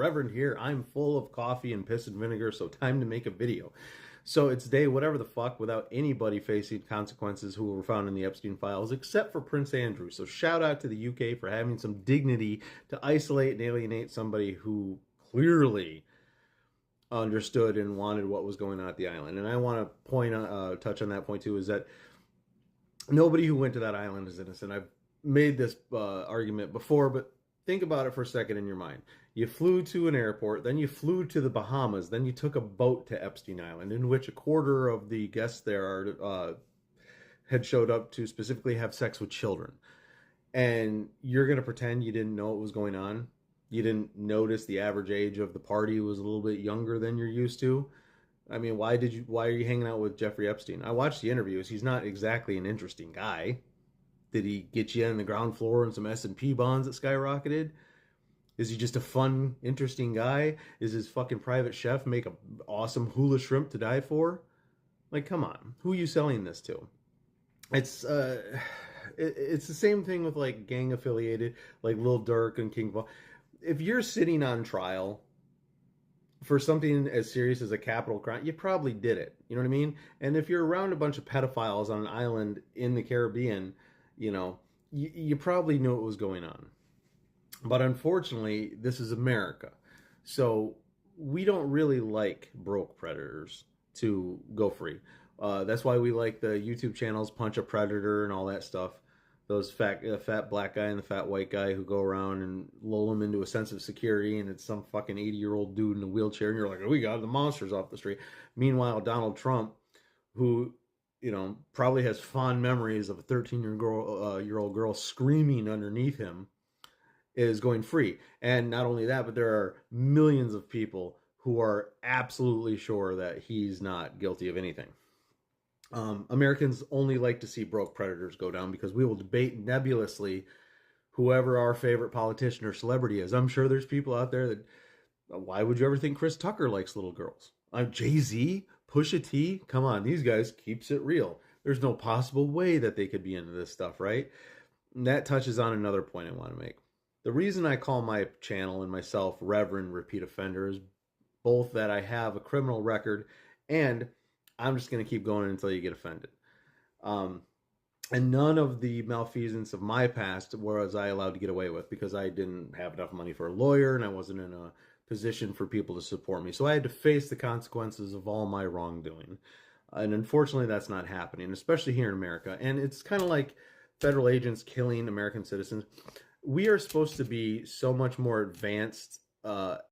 Reverend here. I'm full of coffee and piss and vinegar, so time to make a video. So it's day whatever the fuck without anybody facing consequences who were found in the Epstein files except for Prince Andrew. So shout out to the UK for having some dignity to isolate and alienate somebody who clearly understood and wanted what was going on at the island. And I want to touch on that point too, is that nobody who went to that island is innocent. I've made this argument before, but think about it for a second in your mind. You flew to an airport, then you flew to the Bahamas, then you took a boat to Epstein Island, in which a quarter of the guests there had showed up to specifically have sex with children. And you're going to pretend you didn't know what was going on? You didn't notice the average age of the party was a little bit younger than you're used to? I mean, why are you hanging out with Jeffrey Epstein? I watched the interviews. He's not exactly an interesting guy. Did he get you on the ground floor and some S&P bonds that skyrocketed? Is he just a fun, interesting guy? Is his fucking private chef make an awesome hula shrimp to die for? Like, come on. Who are you selling this to? It's the same thing with like gang affiliated, like Lil Durk and King Von. If you're sitting on trial for something as serious as a capital crime, you probably did it. You know what I mean? And if you're around a bunch of pedophiles on an island in the Caribbean, you probably knew what was going on. But unfortunately, this is America. So we don't really like broke predators to go free. That's why we like the YouTube channels Punch a Predator and all that stuff. Those fat black guy and the fat white guy who go around and lull them into a sense of security, and it's some fucking 80-year-old dude in a wheelchair, and you're like, oh, we got the monsters off the street. Meanwhile, Donald Trump, who probably has fond memories of a 13-year-old girl screaming underneath him, is going free. And not only that, but there are millions of people who are absolutely sure that he's not guilty of anything. Americans only like to see broke predators go down because we will debate nebulously whoever our favorite politician or celebrity is. I'm sure there's people out there that, why would you ever think Chris Tucker likes little girls? Jay-Z, Pusha T, come on, these guys keeps it real. There's no possible way that they could be into this stuff, right? And that touches on another point I want to make. The reason I call my channel and myself Reverend Repeat Offender is both that I have a criminal record and I'm just going to keep going until you get offended. And none of the malfeasance of my past was I allowed to get away with because I didn't have enough money for a lawyer and I wasn't in a position for people to support me. So I had to face the consequences of all my wrongdoing. And unfortunately, that's not happening, especially here in America. And it's kind of like federal agents killing American citizens. We are supposed to be so much more advanced